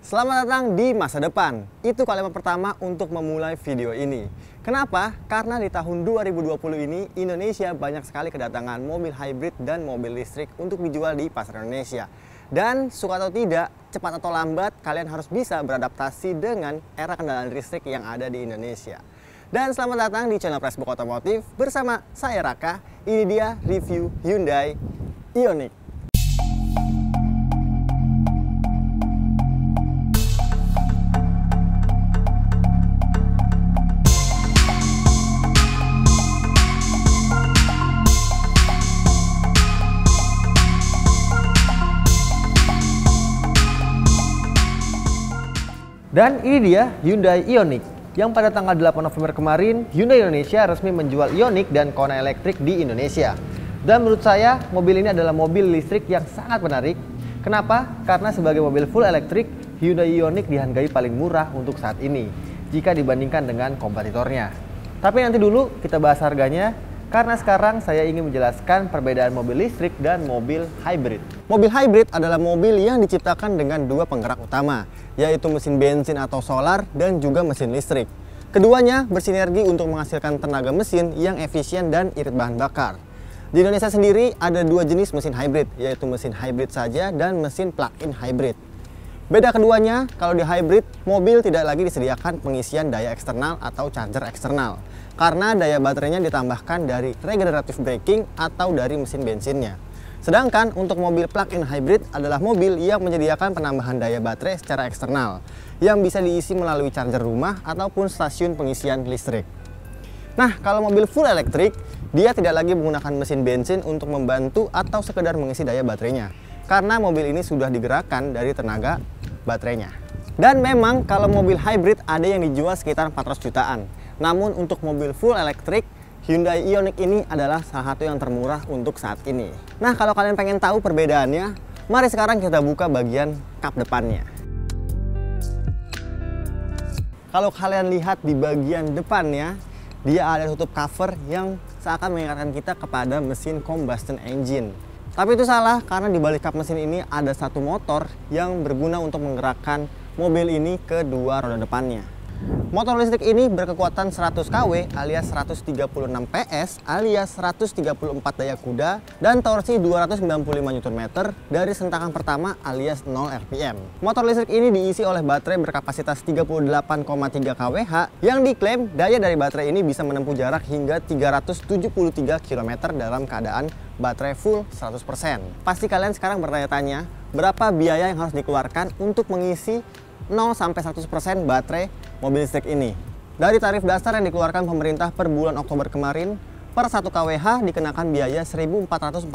Selamat datang di masa depan. Itu kalimat pertama untuk memulai video ini. Kenapa? Karena di tahun 2020 ini Indonesia banyak sekali kedatangan mobil hybrid dan mobil listrik untuk dijual di pasar Indonesia. Dan suka atau tidak, cepat atau lambat, kalian harus bisa beradaptasi dengan era kendaraan listrik yang ada di Indonesia. Dan selamat datang di channel Pressbook Otomotif bersama saya Raka. Ini dia review Hyundai Ioniq. Dan ini dia Hyundai Ioniq, yang pada tanggal 8 November kemarin Hyundai Indonesia resmi menjual Ioniq dan Kona elektrik di Indonesia. Dan menurut saya mobil ini adalah mobil listrik yang sangat menarik. Kenapa? Karena sebagai mobil full elektrik, Hyundai Ioniq dihargai paling murah untuk saat ini jika dibandingkan dengan kompetitornya. Tapi nanti dulu kita bahas harganya, karena sekarang saya ingin menjelaskan perbedaan mobil listrik dan mobil hybrid. Mobil hybrid adalah mobil yang diciptakan dengan dua penggerak utama, yaitu mesin bensin atau solar dan juga mesin listrik. Keduanya bersinergi untuk menghasilkan tenaga mesin yang efisien dan irit bahan bakar. Di Indonesia sendiri ada dua jenis mesin hybrid, yaitu mesin hybrid saja dan mesin plug-in hybrid. Beda keduanya, kalau di hybrid, mobil tidak lagi disediakan pengisian daya eksternal atau charger eksternal, karena daya baterainya ditambahkan dari regenerative braking atau dari mesin bensinnya. Sedangkan untuk mobil plug-in hybrid adalah mobil yang menyediakan penambahan daya baterai secara eksternal yang bisa diisi melalui charger rumah ataupun stasiun pengisian listrik. Nah, kalau mobil full elektrik, dia tidak lagi menggunakan mesin bensin untuk membantu atau sekedar mengisi daya baterainya, karena mobil ini sudah digerakkan dari tenaga baterainya. Dan memang kalau mobil hybrid ada yang dijual sekitar 400 jutaan. Namun untuk mobil full elektrik, Hyundai Ioniq ini adalah salah satu yang termurah untuk saat ini. Nah, kalau kalian pengen tahu perbedaannya, mari sekarang kita buka bagian kap depannya. Kalau kalian lihat di bagian depannya, dia ada tutup cover yang seakan mengingatkan kita kepada mesin combustion engine. Tapi itu salah, karena di balik kap mesin ini ada satu motor yang berguna untuk menggerakkan mobil ini ke dua roda depannya. Motor listrik ini berkekuatan 100 kW alias 136 PS alias 134 daya kuda dan torsi 295 Nm dari sentakan pertama alias 0 rpm. Motor listrik ini diisi oleh baterai berkapasitas 38,3 kWh yang diklaim daya dari baterai ini bisa menempuh jarak hingga 373 km dalam keadaan baterai full 100%. Pasti kalian sekarang bertanya-tanya, berapa biaya yang harus dikeluarkan untuk mengisi 0-100% baterai mobil listrik ini. Dari tarif dasar yang dikeluarkan pemerintah per bulan Oktober kemarin, per 1 kWh dikenakan biaya Rp1.444,7.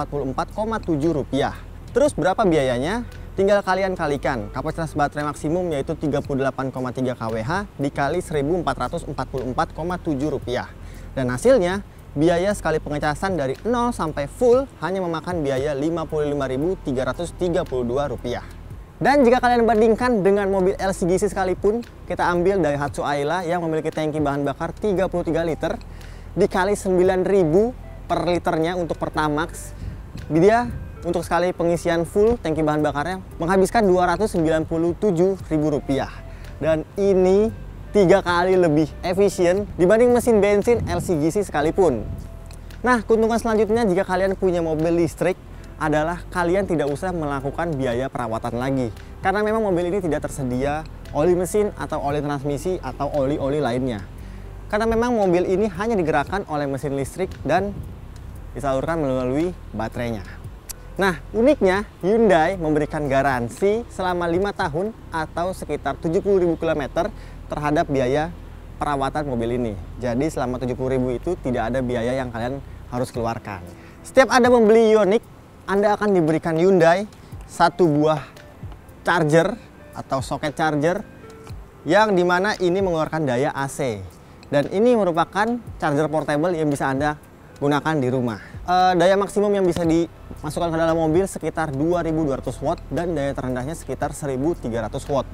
Terus berapa biayanya? Tinggal kalian kalikan. Kapasitas baterai maksimum yaitu 38,3 kWh dikali Rp1.444,7. Dan hasilnya, biaya sekali pengecasan dari 0 sampai full hanya memakan biaya Rp55.332. Dan jika kalian bandingkan dengan mobil LCGC sekalipun, kita ambil Daihatsu Ayla yang memiliki tangki bahan bakar 33 liter dikali 9.000 per liternya untuk Pertamax, dia untuk sekali pengisian full tangki bahan bakarnya menghabiskan Rp297.000. Dan ini 3 kali lebih efisien dibanding mesin bensin LCGC sekalipun. Nah, keuntungan selanjutnya jika kalian punya mobil listrik adalah kalian tidak usah melakukan biaya perawatan lagi, karena memang mobil ini tidak tersedia oli mesin atau oli transmisi atau oli-oli lainnya, karena memang mobil ini hanya digerakkan oleh mesin listrik dan disalurkan melalui baterainya. Nah, uniknya Hyundai memberikan garansi selama 5 tahun atau sekitar 70.000 km terhadap biaya perawatan mobil ini. Jadi selama 70.000 itu tidak ada biaya yang kalian harus keluarkan. Setiap Anda membeli Ioniq, Anda akan diberikan Hyundai satu buah charger atau soket charger yang dimana ini mengeluarkan daya AC. Dan ini merupakan charger portable yang bisa Anda gunakan di rumah. Daya maksimum yang bisa dimasukkan ke dalam mobil sekitar 2200 watt dan daya terendahnya sekitar 1300 watt.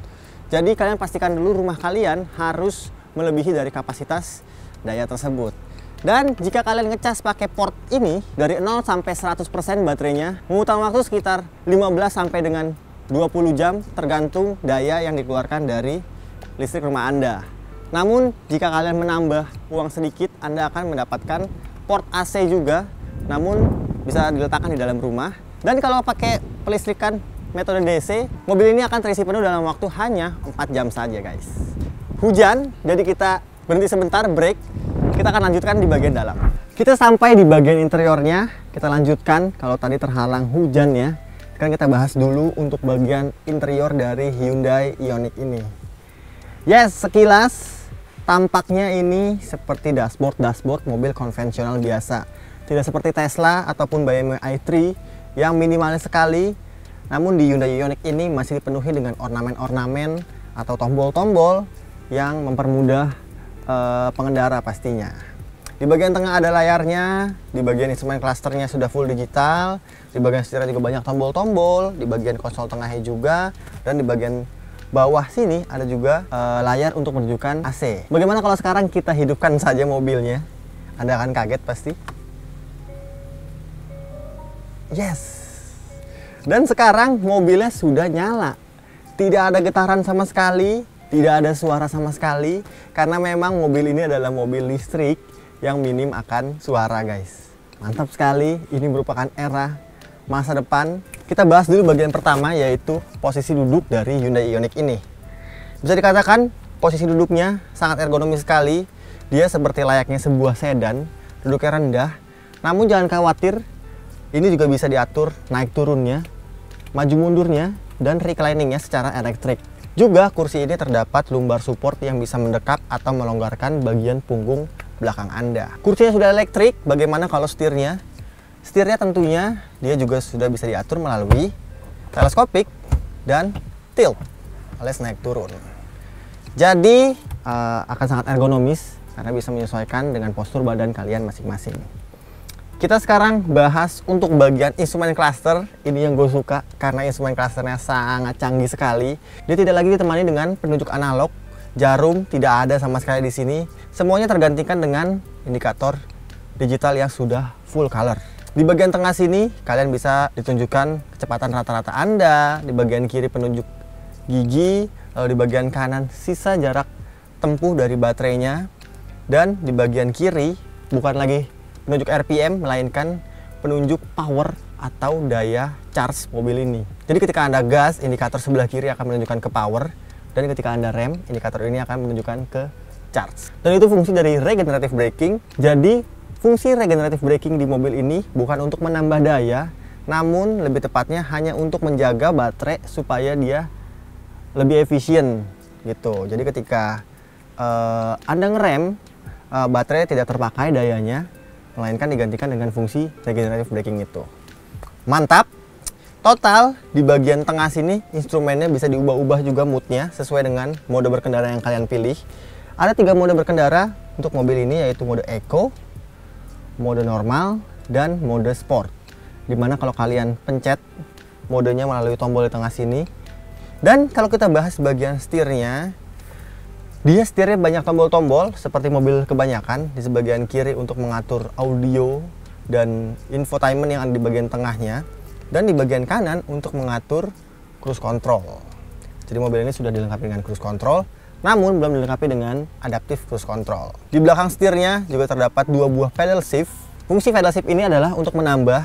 Jadi kalian pastikan dulu rumah kalian harus melebihi dari kapasitas daya tersebut. Dan jika kalian ngecas pakai port ini dari 0 sampai 100% baterainya membutuhkan waktu sekitar 15 sampai dengan 20 jam tergantung daya yang dikeluarkan dari listrik rumah Anda. Namun jika kalian menambah uang sedikit, Anda akan mendapatkan port AC juga, namun bisa diletakkan di dalam rumah. Dan kalau pakai pelistrikan metode DC, mobil ini akan terisi penuh dalam waktu hanya 4 jam saja guys. Hujan, jadi kita berhenti sebentar, break. Kita akan lanjutkan di bagian dalam. Kita sampai di bagian interiornya, kita lanjutkan. Kalau tadi terhalang hujan ya, sekarang kita bahas dulu untuk bagian interior dari Hyundai Ioniq ini. Yes, sekilas tampaknya ini seperti dashboard mobil konvensional biasa. Tidak seperti Tesla ataupun BMW i3 yang minimalis sekali. Namun di Hyundai Ioniq ini masih dipenuhi dengan ornamen-ornamen atau tombol-tombol yang mempermudah pengendara pastinya. Di bagian tengah ada layarnya, di bagian instrumen clusternya sudah full digital, di bagian setirnya juga banyak tombol-tombol, di bagian konsol tengahnya juga, dan di bagian bawah sini ada juga layar untuk menunjukkan AC. Bagaimana kalau sekarang kita hidupkan saja mobilnya? Anda akan kaget pasti. Yes. Dan sekarang mobilnya sudah nyala. Tidak ada getaran sama sekali, tidak ada suara sama sekali, karena memang mobil ini adalah mobil listrik yang minim akan suara guys. Mantap sekali, ini merupakan era masa depan. Kita bahas dulu bagian pertama, yaitu posisi duduk dari Hyundai Ioniq ini. Bisa dikatakan posisi duduknya sangat ergonomis sekali. Dia seperti layaknya sebuah sedan, duduknya rendah. Namun jangan khawatir, ini juga bisa diatur naik turunnya, maju mundurnya, dan recliningnya secara elektrik. Juga kursi ini terdapat lumbar support yang bisa mendekap atau melonggarkan bagian punggung belakang Anda. Kursinya sudah elektrik, bagaimana kalau setirnya? Setirnya tentunya dia juga sudah bisa diatur melalui teleskopik dan tilt alias naik turun. Jadi akan sangat ergonomis karena bisa menyesuaikan dengan postur badan kalian masing-masing. Kita sekarang bahas untuk bagian instrumen cluster. Ini yang gue suka karena instrumen clusternya sangat canggih sekali. Dia tidak lagi ditemani dengan penunjuk analog, jarum tidak ada sama sekali di sini. Semuanya tergantikan dengan indikator digital yang sudah full color. Di bagian tengah sini kalian bisa ditunjukkan kecepatan rata-rata Anda. Di bagian kiri penunjuk gigi, lalu di bagian kanan sisa jarak tempuh dari baterainya. Dan di bagian kiri bukan lagi penunjuk RPM, melainkan penunjuk power atau daya charge mobil ini. Jadi ketika Anda gas, indikator sebelah kiri akan menunjukkan ke power, dan ketika Anda rem, indikator ini akan menunjukkan ke charge. Dan itu fungsi dari regenerative braking. Jadi fungsi regenerative braking di mobil ini bukan untuk menambah daya, namun lebih tepatnya hanya untuk menjaga baterai supaya dia lebih efisien gitu. Jadi ketika Anda ngerem, baterai tidak terpakai dayanya, melainkan digantikan dengan fungsi regenerative braking itu. Mantap. Total di bagian tengah sini instrumennya bisa diubah-ubah juga moodnya sesuai dengan mode berkendara yang kalian pilih. Ada 3 mode berkendara untuk mobil ini, yaitu mode Eco, mode normal, dan mode sport. Dimana kalau kalian pencet modenya melalui tombol di tengah sini. Dan kalau kita bahas bagian setirnya, dia setirnya banyak tombol-tombol seperti mobil kebanyakan. Di sebagian kiri untuk mengatur audio dan infotainment yang ada di bagian tengahnya, dan di bagian kanan untuk mengatur cruise control. Jadi mobil ini sudah dilengkapi dengan cruise control, namun belum dilengkapi dengan adaptive cruise control. Di belakang setirnya juga terdapat 2 buah pedal shift. Fungsi pedal shift ini adalah untuk menambah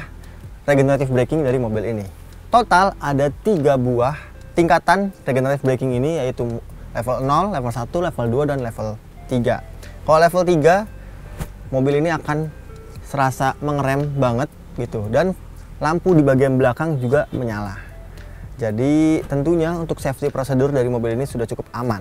regenerative braking dari mobil ini. Total ada 3 buah tingkatan regenerative braking ini, yaitu level 0, level 1, level 2, dan level 3. Kalau level 3, mobil ini akan serasa mengerem banget gitu, dan lampu di bagian belakang juga menyala. Jadi tentunya untuk safety prosedur dari mobil ini sudah cukup aman.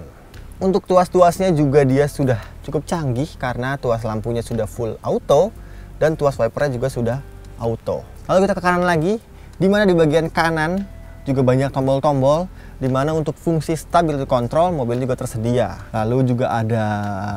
Untuk tuas-tuasnya juga dia sudah cukup canggih karena tuas lampunya sudah full auto dan tuas wipernya juga sudah auto. Lalu kita ke kanan lagi, di mana di bagian kanan juga banyak tombol-tombol, di mana untuk fungsi stability control mobil juga tersedia. Lalu juga ada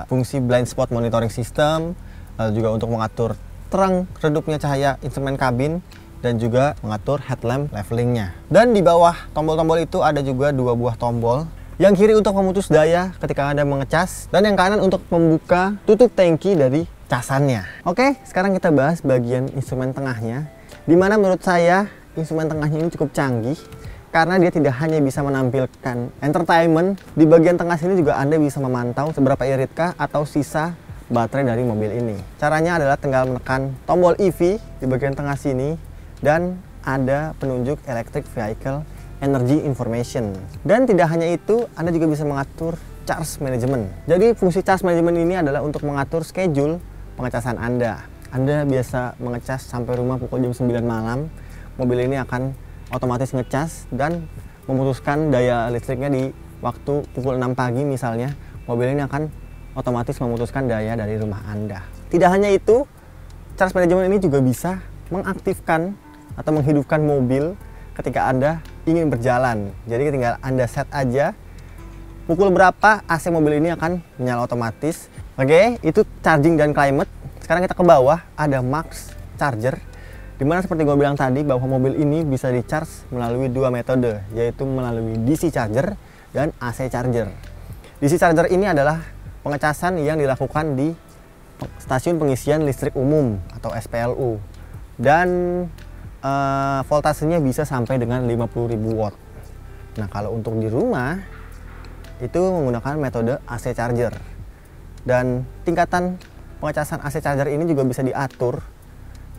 fungsi blind spot monitoring system, lalu juga untuk mengatur terang redupnya cahaya instrumen kabin, dan juga mengatur headlamp levelingnya. Dan di bawah tombol-tombol itu ada juga 2 buah tombol. Yang kiri untuk memutus daya ketika Anda mengecas, dan yang kanan untuk membuka tutup tangki dari casannya. Oke, sekarang kita bahas bagian instrumen tengahnya, di mana menurut saya instrumen tengahnya ini cukup canggih karena dia tidak hanya bisa menampilkan entertainment, di bagian tengah sini juga Anda bisa memantau seberapa iritkah atau sisa baterai dari mobil ini. Caranya adalah tinggal menekan tombol EV di bagian tengah sini dan ada penunjuk Electric Vehicle Energy Information. Dan tidak hanya itu, Anda juga bisa mengatur charge management. Jadi fungsi charge management ini adalah untuk mengatur schedule pengecasan Anda. Anda biasa mengecas sampai rumah pukul jam 9 malam, mobil ini akan otomatis ngecas dan memutuskan daya listriknya di waktu pukul 6 pagi misalnya, mobil ini akan otomatis memutuskan daya dari rumah Anda. Tidak hanya itu, charge management ini juga bisa mengaktifkan atau menghidupkan mobil ketika Anda ingin berjalan. Jadi tinggal Anda set aja pukul berapa AC mobil ini akan menyala otomatis. Oke, itu charging dan climate. Sekarang kita ke bawah, ada max charger. Dimana seperti gue bilang tadi bahwa mobil ini bisa di-charge melalui dua metode, yaitu melalui DC charger dan AC charger. DC charger ini adalah pengecasan yang dilakukan di stasiun pengisian listrik umum atau SPLU. Dan voltasenya bisa sampai dengan 50.000 watt. Nah, kalau untuk di rumah itu menggunakan metode AC charger. Dan tingkatan pengecasan AC charger ini juga bisa diatur.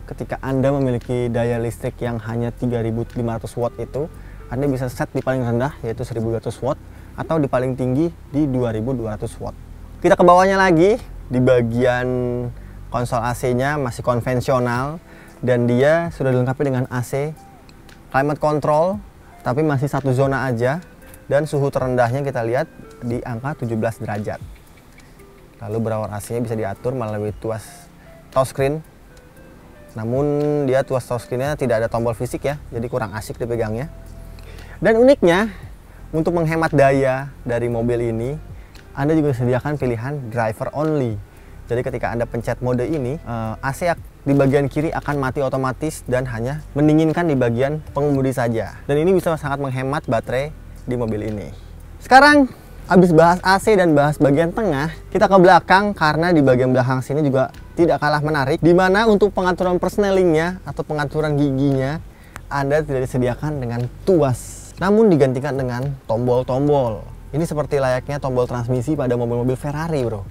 Ketika Anda memiliki daya listrik yang hanya 3.500 watt itu, Anda bisa set di paling rendah yaitu 1.200 watt atau di paling tinggi di 2.200 watt. Kita ke bawahnya lagi, di bagian konsol AC-nya masih konvensional dan dia sudah dilengkapi dengan AC climate control, tapi masih satu zona aja dan suhu terendahnya kita lihat di angka 17 derajat. Lalu blower AC-nya bisa diatur melalui tuas touchscreen. Namun dia tuas touchscreen-nya tidak ada tombol fisik ya, jadi kurang asik dipegangnya. Dan uniknya, untuk menghemat daya dari mobil ini, Anda juga disediakan pilihan driver only. Jadi ketika Anda pencet mode ini, AC di bagian kiri akan mati otomatis dan hanya mendinginkan di bagian pengemudi saja. Dan ini bisa sangat menghemat baterai di mobil ini. Sekarang habis bahas AC dan bahas bagian tengah, kita ke belakang karena di bagian belakang sini juga tidak kalah menarik, di mana untuk pengaturan persnelingnya atau pengaturan giginya Anda tidak disediakan dengan tuas, namun digantikan dengan tombol-tombol. Ini seperti layaknya tombol transmisi pada mobil-mobil Ferrari, bro.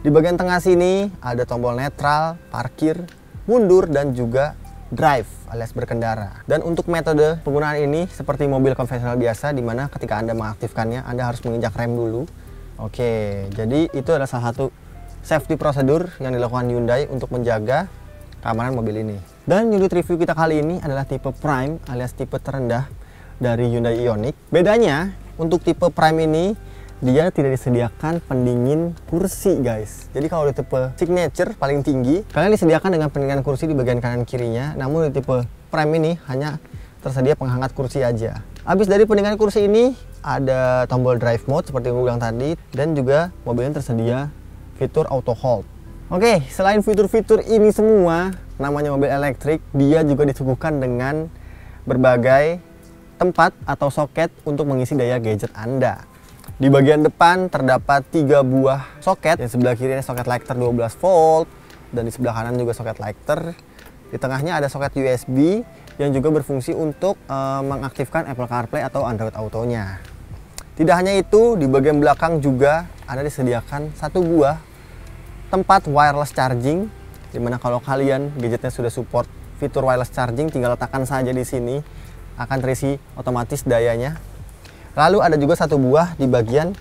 Di bagian tengah sini ada tombol netral, parkir, mundur, dan juga drive alias berkendara. Dan untuk metode penggunaan ini seperti mobil konvensional biasa, di mana ketika Anda mengaktifkannya Anda harus menginjak rem dulu. Oke, jadi itu adalah salah satu safety prosedur yang dilakukan Hyundai untuk menjaga keamanan mobil ini. Dan unit review kita kali ini adalah tipe Prime alias tipe terendah dari Hyundai Ioniq. Bedanya untuk tipe Prime ini dia tidak disediakan pendingin kursi, guys. Jadi kalau di tipe Signature paling tinggi, kalian disediakan dengan pendinginan kursi di bagian kanan kirinya. Namun di tipe Prime ini hanya tersedia penghangat kursi aja. Habis dari pendinginan kursi ini ada tombol drive mode seperti yang gue bilang tadi, dan juga mobilnya tersedia fitur auto hold. Oke, selain fitur-fitur ini semua, namanya mobil elektrik, dia juga disuguhkan dengan berbagai tempat atau soket untuk mengisi daya gadget Anda. Di bagian depan terdapat 3 buah soket. Yang sebelah kiri ini soket lighter 12 volt dan di sebelah kanan juga soket lighter. Di tengahnya ada soket USB yang juga berfungsi untuk mengaktifkan Apple CarPlay atau Android Auto-nya. Tidak hanya itu, di bagian belakang juga ada disediakan 1 buah tempat wireless charging, dimana kalau kalian gadgetnya sudah support fitur wireless charging, tinggal letakkan saja di sini, akan terisi otomatis dayanya. Lalu ada juga 1 buah di bagian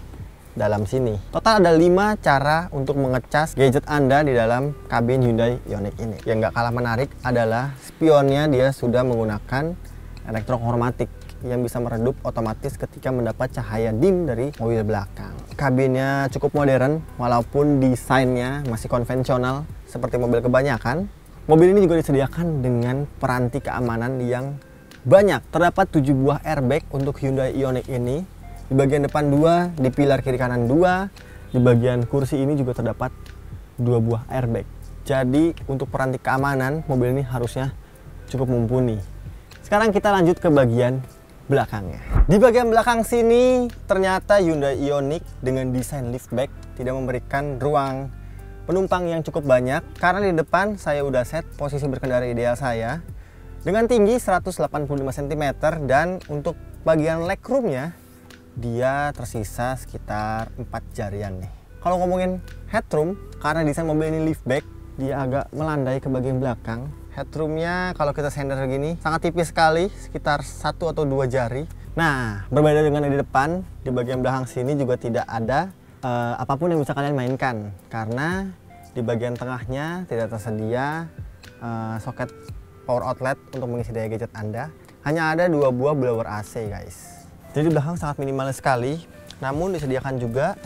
dalam sini. Total ada 5 cara untuk mengecas gadget Anda di dalam kabin Hyundai Ioniq ini. Yang nggak kalah menarik adalah spionnya, dia sudah menggunakan elektrokromatik yang bisa meredup otomatis ketika mendapat cahaya dim dari mobil belakang. Kabinnya cukup modern walaupun desainnya masih konvensional seperti mobil kebanyakan. Mobil ini juga disediakan dengan peranti keamanan yang banyak. Terdapat 7 buah airbag untuk Hyundai Ioniq ini. Di bagian depan 2, di pilar kiri kanan 2, di bagian kursi ini juga terdapat 2 buah airbag. Jadi untuk peranti keamanan mobil ini harusnya cukup mumpuni. Sekarang kita lanjut ke bagian belakangnya. Di bagian belakang sini ternyata Hyundai Ioniq dengan desain liftback tidak memberikan ruang penumpang yang cukup banyak, karena di depan saya udah set posisi berkendara ideal saya dengan tinggi 185 cm dan untuk bagian legroomnya dia tersisa sekitar 4 jarian nih. Kalau ngomongin headroom, karena desain mobil ini liftback, dia agak melandai ke bagian belakang. Headroomnya kalau kita sender gini sangat tipis sekali, sekitar 1 atau 2 jari. Nah, berbeda dengan yang di depan, di bagian belakang sini juga tidak ada apapun yang bisa kalian mainkan, karena di bagian tengahnya tidak tersedia soket power outlet untuk mengisi daya gadget Anda. Hanya ada 2 buah blower AC guys. Jadi di belakang sangat minimalis sekali, namun disediakan juga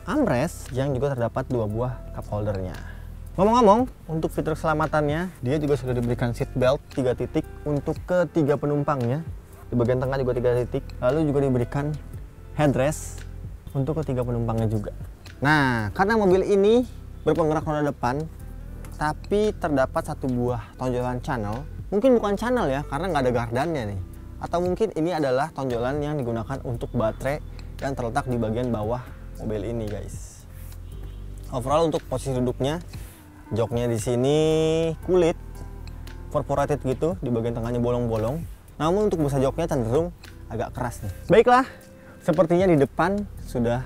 armrest yang juga terdapat 2 buah cup holdernya. Ngomong-ngomong, untuk fitur keselamatannya, dia juga sudah diberikan seat belt 3 titik untuk ketiga penumpangnya. Di bagian tengah juga 3 titik, lalu juga diberikan headrest untuk ketiga penumpangnya juga. Nah, karena mobil ini berpenggerak roda depan, tapi terdapat 1 buah tonjolan channel. Mungkin bukan channel ya, karena nggak ada gardannya nih. Atau mungkin ini adalah tonjolan yang digunakan untuk baterai yang terletak di bagian bawah mobil ini guys. Overall untuk posisi duduknya, joknya di sini kulit perforated gitu, di bagian tengahnya bolong-bolong. Namun untuk busa joknya cenderung agak keras nih. Baiklah, sepertinya di depan sudah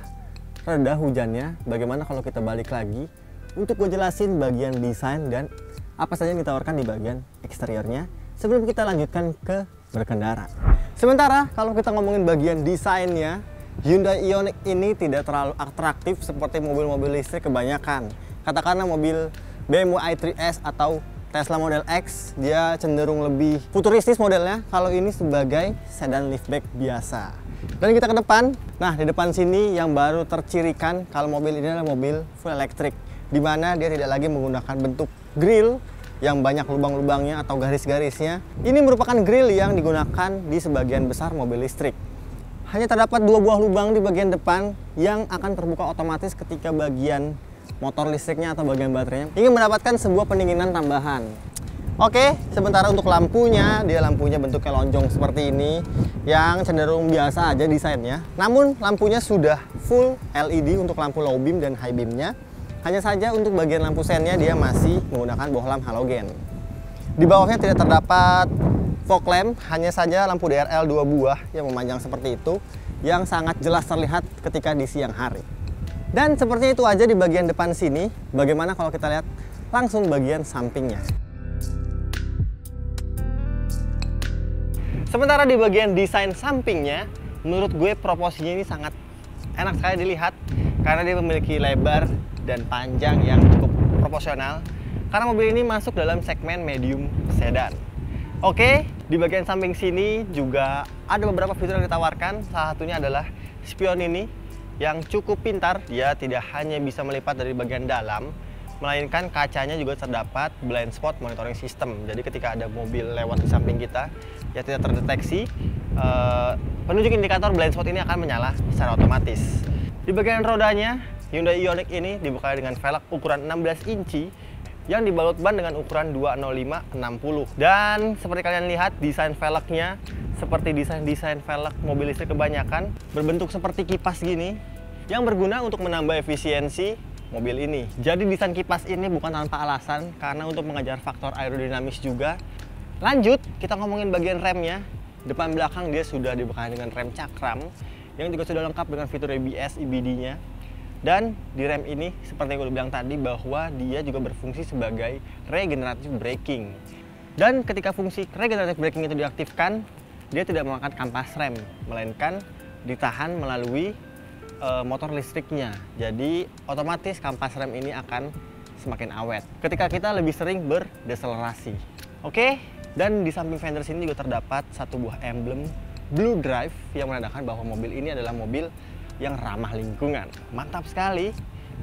reda hujannya. Bagaimana kalau kita balik lagi untuk gue jelasin bagian desain dan apa saja yang ditawarkan di bagian eksteriornya sebelum kita lanjutkan ke berkendara. Sementara kalau kita ngomongin bagian desainnya, Hyundai Ioniq ini tidak terlalu atraktif seperti mobil-mobil listrik kebanyakan. Katakanlah mobil BMW i3S atau Tesla Model X, dia cenderung lebih futuristis modelnya. Kalau ini sebagai sedan liftback biasa. Dan kita ke depan. Nah, di depan sini yang baru tercirikan kalau mobil ini adalah mobil full electric, di mana dia tidak lagi menggunakan bentuk grill yang banyak lubang-lubangnya atau garis-garisnya. Ini merupakan grill yang digunakan di sebagian besar mobil listrik. Hanya terdapat 2 buah lubang di bagian depan yang akan terbuka otomatis ketika bagian motor listriknya atau bagian baterainya ingin mendapatkan sebuah pendinginan tambahan. Oke, sementara untuk lampunya, dia lampunya bentuknya lonjong seperti ini yang cenderung biasa aja desainnya. Namun lampunya sudah full LED untuk lampu low beam dan high beamnya. Hanya saja untuk bagian lampu sennya dia masih menggunakan bohlam halogen. Di bawahnya tidak terdapat fog lamp, hanya saja lampu DRL 2 buah yang memanjang seperti itu, yang sangat jelas terlihat ketika di siang hari. Dan sepertinya itu aja di bagian depan sini. Bagaimana kalau kita lihat langsung bagian sampingnya. Sementara di bagian desain sampingnya, menurut gue proporsinya ini sangat enak sekali dilihat karena dia memiliki lebar dan panjang yang cukup proporsional, karena mobil ini masuk dalam segmen medium sedan. Oke, di bagian samping sini juga ada beberapa fitur yang ditawarkan. Salah satunya adalah spion ini yang cukup pintar. Dia tidak hanya bisa melipat dari bagian dalam, melainkan kacanya juga terdapat blind spot monitoring system. Jadi ketika ada mobil lewat di samping kita, ya tidak terdeteksi, penunjuk indikator blind spot ini akan menyala secara otomatis. Di bagian rodanya, Hyundai Ioniq ini dibekali dengan velg ukuran 16 inci yang dibalut ban dengan ukuran 205/60. Dan seperti kalian lihat, desain velgnya seperti desain velg mobil listrik kebanyakan, berbentuk seperti kipas gini yang berguna untuk menambah efisiensi mobil ini. Jadi desain kipas ini bukan tanpa alasan, karena untuk mengejar faktor aerodinamis juga. Lanjut, kita ngomongin bagian remnya. Depan belakang dia sudah dibekali dengan rem cakram yang juga sudah lengkap dengan fitur ABS, EBD-nya. Dan di rem ini, seperti yang gue bilang tadi, bahwa dia juga berfungsi sebagai regenerative braking. Dan ketika fungsi regenerative braking itu diaktifkan, dia tidak mengangkat kampas rem, melainkan ditahan melalui motor listriknya. Jadi otomatis kampas rem ini akan semakin awet ketika kita lebih sering berdeselerasi. Oke, dan di samping fender sini juga terdapat 1 buah emblem Blue Drive yang menandakan bahwa mobil ini adalah mobil yang ramah lingkungan. Mantap sekali.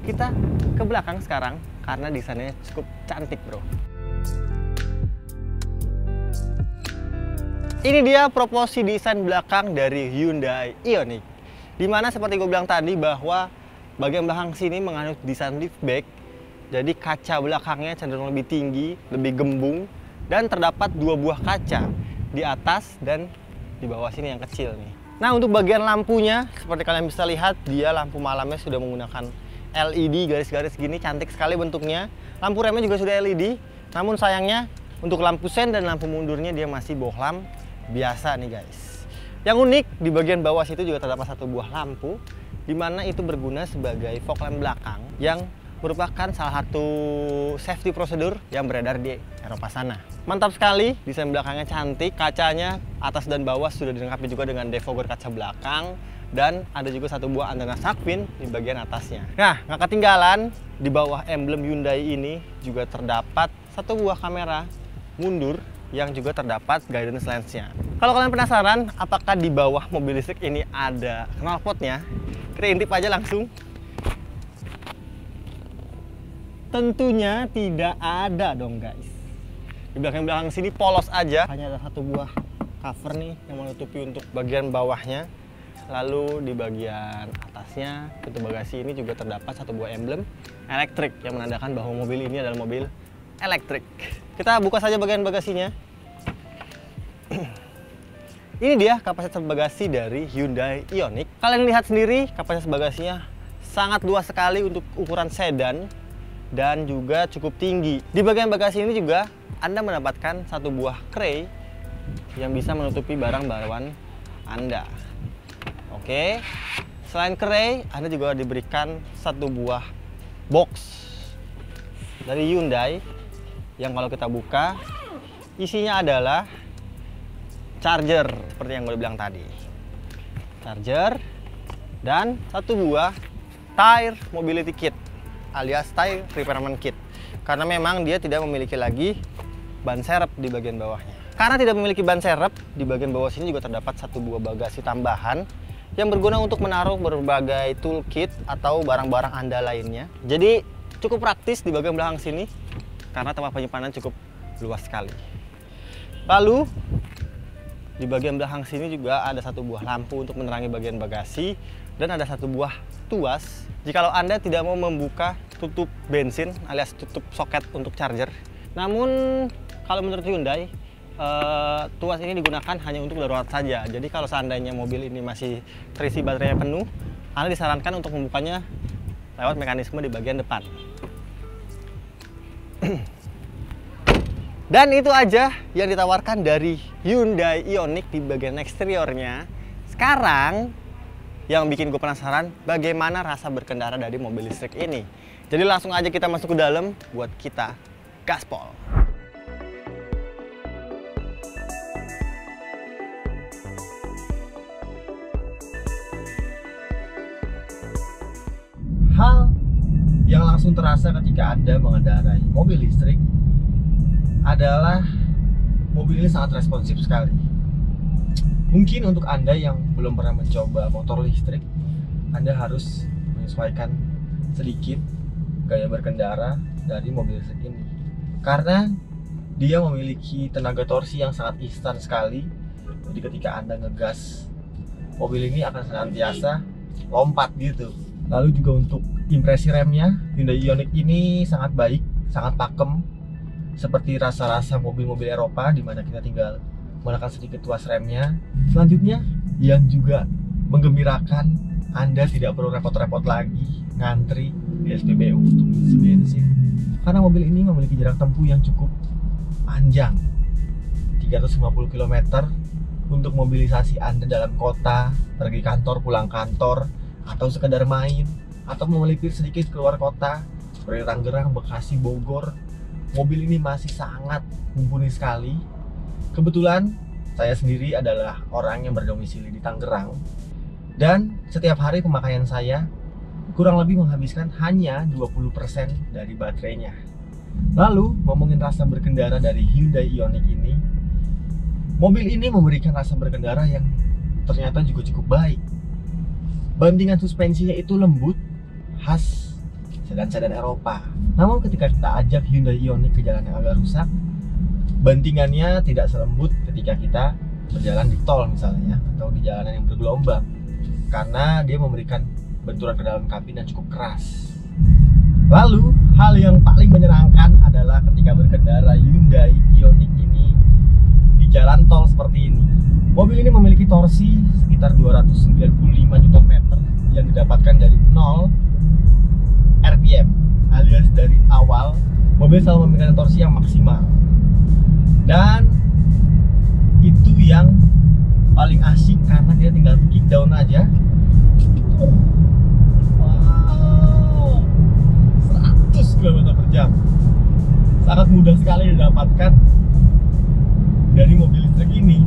Kita ke belakang sekarang karena desainnya cukup cantik, bro. Ini dia proporsi desain belakang dari Hyundai Ioniq. Dimana seperti gue bilang tadi bahwa bagian belakang sini menganut desain liftback. Jadi kaca belakangnya cenderung lebih tinggi, lebih gembung, dan terdapat 2 buah kaca di atas dan di bawah sini yang kecil nih. Nah, untuk bagian lampunya, seperti kalian bisa lihat, dia lampu malamnya sudah menggunakan LED garis-garis gini, cantik sekali bentuknya. Lampu remnya juga sudah LED, namun sayangnya untuk lampu sen dan lampu mundurnya dia masih bohlam biasa nih guys. Yang unik, di bagian bawah situ juga terdapat satu buah lampu, di mana itu berguna sebagai fog lamp belakang yang merupakan salah satu safety prosedur yang beredar di Eropa sana. Mantap sekali, desain belakangnya cantik, kacanya atas dan bawah sudah dilengkapi juga dengan defogger kaca belakang, dan ada juga satu buah antena shark-fin di bagian atasnya. Nah, nggak ketinggalan, di bawah emblem Hyundai ini juga terdapat satu buah kamera mundur yang juga terdapat guidance lens-nya. Kalau kalian penasaran apakah di bawah mobil listrik ini ada knalpotnya, kita intip aja langsung. Tentunya tidak ada dong guys. Di belakang sini polos aja, hanya ada satu buah cover nih yang menutupi untuk bagian bawahnya. Lalu di bagian atasnya, pintu bagasi ini juga terdapat satu buah emblem elektrik yang menandakan bahwa mobil ini adalah mobil elektrik. Kita buka saja bagian bagasinya. Ini dia kapasitas bagasi dari Hyundai Ioniq. Kalian lihat sendiri, kapasitas bagasinya sangat luas sekali untuk ukuran sedan dan juga cukup tinggi. Di bagian bagasi ini juga Anda mendapatkan satu buah tray yang bisa menutupi barang bawaan Anda. Oke, selain tray, Anda juga diberikan satu buah box dari Hyundai yang kalau kita buka isinya adalah charger seperti yang gue bilang tadi, charger dan satu buah tire mobility kit alias tire repairman kit, karena memang dia tidak memiliki lagi ban serep di bagian bawahnya. Karena tidak memiliki ban serep, di bagian bawah sini juga terdapat satu buah bagasi tambahan yang berguna untuk menaruh berbagai toolkit atau barang-barang Anda lainnya. Jadi cukup praktis di bagian belakang sini karena tempat penyimpanan cukup luas sekali. Lalu di bagian belakang sini juga ada satu buah lampu untuk menerangi bagian bagasi dan ada satu buah tuas jikalau Anda tidak mau membuka tutup bensin alias tutup soket untuk charger. Namun kalau menurut Hyundai, tuas ini digunakan hanya untuk darurat saja. Jadi kalau seandainya mobil ini masih terisi baterainya penuh, Anda disarankan untuk membukanya lewat mekanisme di bagian depan. Dan itu aja yang ditawarkan dari Hyundai Ioniq di bagian eksteriornya. Sekarang yang bikin gue penasaran bagaimana rasa berkendara dari mobil listrik ini. Jadi langsung aja kita masuk ke dalam buat kita gaspol. Hal yang langsung terasa ketika Anda mengendarai mobil listrik adalah mobil ini sangat responsif sekali. Mungkin untuk Anda yang belum pernah mencoba motor listrik, Anda harus menyesuaikan sedikit gaya berkendara dari mobil listrik ini. Karena dia memiliki tenaga torsi yang sangat instan sekali. Jadi ketika Anda ngegas, mobil ini akan senantiasa lompat gitu. Lalu juga untuk impresi remnya, Hyundai Ioniq ini sangat baik, sangat pakem. Seperti rasa-rasa mobil-mobil Eropa di mana kita tinggal menggunakan sedikit tuas remnya. Selanjutnya yang juga menggembirakan, Anda tidak perlu repot-repot lagi ngantri di SPBU untuk isi bensin. Karena mobil ini memiliki jarak tempuh yang cukup panjang, 350 km untuk mobilisasi Anda dalam kota, pergi kantor, pulang kantor, atau sekedar main, atau melipir sedikit keluar kota seperti Tangerang, Bekasi, Bogor. Mobil ini masih sangat mumpuni sekali. Kebetulan saya sendiri adalah orang yang berdomisili di Tangerang, dan setiap hari pemakaian saya kurang lebih menghabiskan hanya 20% dari baterainya. Lalu ngomongin rasa berkendara dari Hyundai Ioniq ini, mobil ini memberikan rasa berkendara yang ternyata juga cukup baik. Bantingan suspensinya itu lembut, khas sedan-sedan Eropa. Namun ketika kita ajak Hyundai Ioniq ke jalan yang agak rusak, bantingannya tidak selembut ketika kita berjalan di tol misalnya, atau di jalanan yang bergelombang, karena dia memberikan benturan ke dalam kabin yang cukup keras. Lalu hal yang paling menyenangkan adalah ketika berkendara Hyundai Ioniq ini di jalan tol seperti ini. Mobil ini memiliki torsi sekitar 295 Nm yang didapatkan dari 0 RPM, alias dari awal mobil selalu memiliki torsi yang maksimal. Dan itu yang paling asik karena dia tinggal kick down aja. Wow, 100 km/jam. Sangat mudah sekali didapatkan dari mobil listrik ini.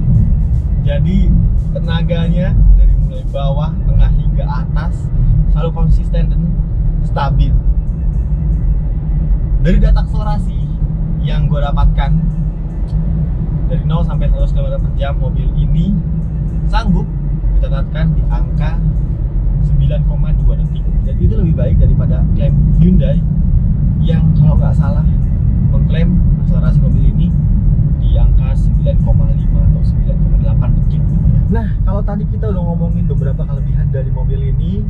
Jadi tenaganya dari mulai bawah, tengah hingga atas selalu konsisten dan stabil. Dari data akselerasi yang gue dapatkan, dari 0 sampai 100 km/jam mobil ini sanggup mencatatkan di angka 9,2 detik. Jadi itu lebih baik daripada klaim Hyundai yang kalau nggak salah mengklaim akselerasi mobil ini di angka 9,5 atau 9,8 detik. Nah, kalau tadi kita udah ngomongin beberapa kelebihan dari mobil ini,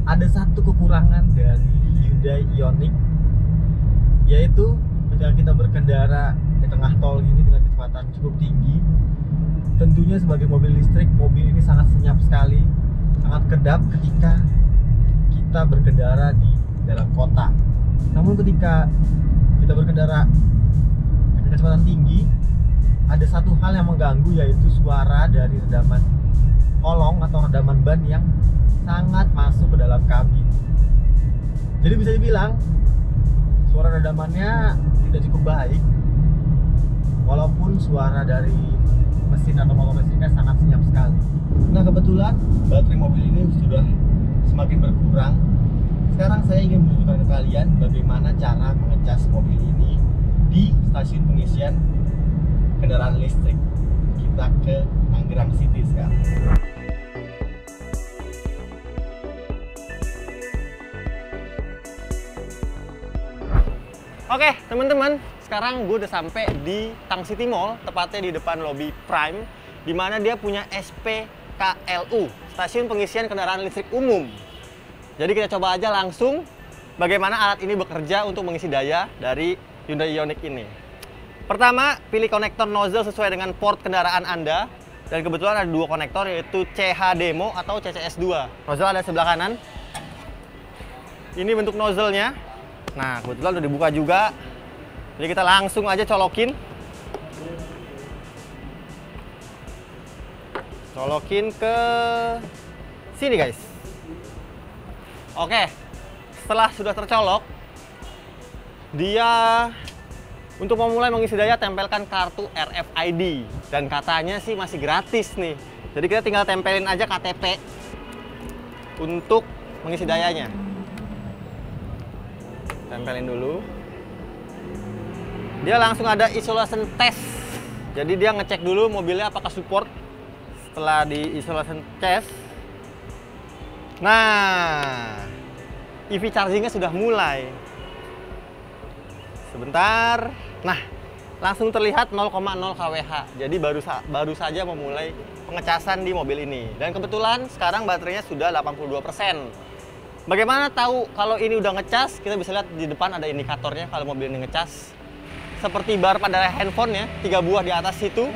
ada satu kekurangan dari Hyundai Ioniq, yaitu ketika kita berkendara di tengah tol ini dengan kecepatan cukup tinggi. Tentunya sebagai mobil listrik, mobil ini sangat senyap sekali, sangat kedap ketika kita berkendara di dalam kota. Namun ketika kita berkendara dengan kecepatan tinggi, ada satu hal yang mengganggu, yaitu suara dari redaman kolong atau redaman ban yang sangat masuk ke dalam kabin. Jadi bisa dibilang suara redamannya tidak cukup baik, walaupun suara dari mesin atau motor mesinnya sangat senyap sekali. Nah, kebetulan baterai mobil ini sudah semakin berkurang. Sekarang saya ingin menunjukkan ke kalian bagaimana cara mengecas mobil ini di stasiun pengisian kendaraan listrik. Kita ke Tangerang City sekarang. Oke, teman-teman, sekarang gue udah sampai di Tang City Mall, tepatnya di depan lobi Prime, di mana dia punya SPKLU, Stasiun Pengisian Kendaraan Listrik Umum. Jadi kita coba aja langsung bagaimana alat ini bekerja untuk mengisi daya dari Hyundai Ioniq ini. Pertama, pilih konektor nozzle sesuai dengan port kendaraan Anda. Dan kebetulan ada dua konektor, yaitu CH Demo atau CCS2. Nozzle ada sebelah kanan. Ini bentuk nozzle-nya. Nah, kebetulan udah dibuka juga. Jadi kita langsung aja colokin. Colokin ke sini, guys. Oke. Setelah sudah tercolok, dia untuk memulai mengisi daya tempelkan kartu RFID. Dan katanya sih masih gratis nih. Jadi kita tinggal tempelin aja KTP untuk mengisi dayanya. Tempelin dulu. Dia langsung ada isolation test. Jadi dia ngecek dulu mobilnya apakah support. Setelah di isolation test, nah, EV chargingnya sudah mulai. Sebentar. Nah, langsung terlihat 0,0 kWh. Jadi baru saja memulai pengecasan di mobil ini. Dan kebetulan sekarang baterainya sudah 82%. Bagaimana tahu kalau ini udah ngecas? Kita bisa lihat di depan ada indikatornya kalau mobil ini ngecas. Seperti bar pada handphone ya, 3 buah di atas situ.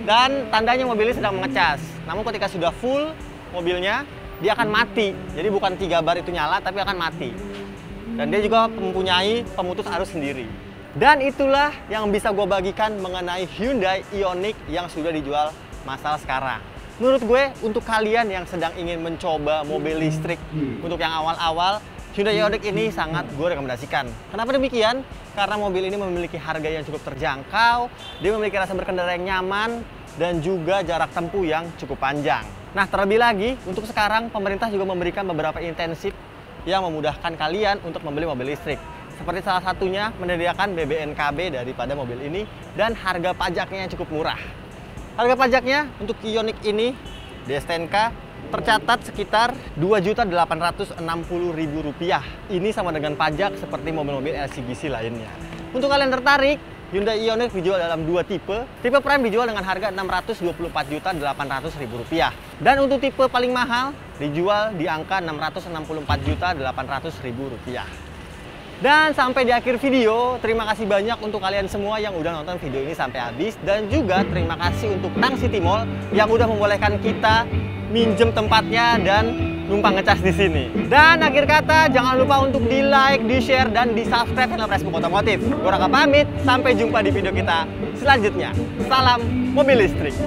Dan tandanya mobil ini sedang mengecas. Namun ketika sudah full mobilnya, dia akan mati. Jadi bukan 3 bar itu nyala, tapi akan mati. Dan dia juga mempunyai pemutus arus sendiri. Dan itulah yang bisa gue bagikan mengenai Hyundai Ioniq yang sudah dijual massal sekarang. Menurut gue, untuk kalian yang sedang ingin mencoba mobil listrik untuk yang awal-awal, Hyundai Ioniq ini sangat gue rekomendasikan. Kenapa demikian? Karena mobil ini memiliki harga yang cukup terjangkau, dia memiliki rasa berkendara yang nyaman, dan juga jarak tempuh yang cukup panjang. Nah, terlebih lagi, untuk sekarang pemerintah juga memberikan beberapa intensif yang memudahkan kalian untuk membeli mobil listrik. Seperti salah satunya menyediakan BBNKB daripada mobil ini, dan harga pajaknya yang cukup murah. Harga pajaknya untuk Ioniq ini di STNK tercatat sekitar Rp2.860.000. Ini sama dengan pajak seperti mobil-mobil LCGC lainnya. Untuk kalian tertarik, Hyundai Ioniq dijual dalam 2 tipe. Tipe Prime dijual dengan harga Rp624.800.000. Dan untuk tipe paling mahal dijual di angka Rp664.800.000. Dan sampai di akhir video, terima kasih banyak untuk kalian semua yang udah nonton video ini sampai habis. Dan juga terima kasih untuk Tang City Mall yang udah membolehkan kita minjem tempatnya dan numpang ngecas di sini. Dan akhir kata, jangan lupa untuk di like, di share, dan di subscribe channel Facebook Otomotif. Gue Raka pamit, sampai jumpa di video kita selanjutnya. Salam mobil listrik.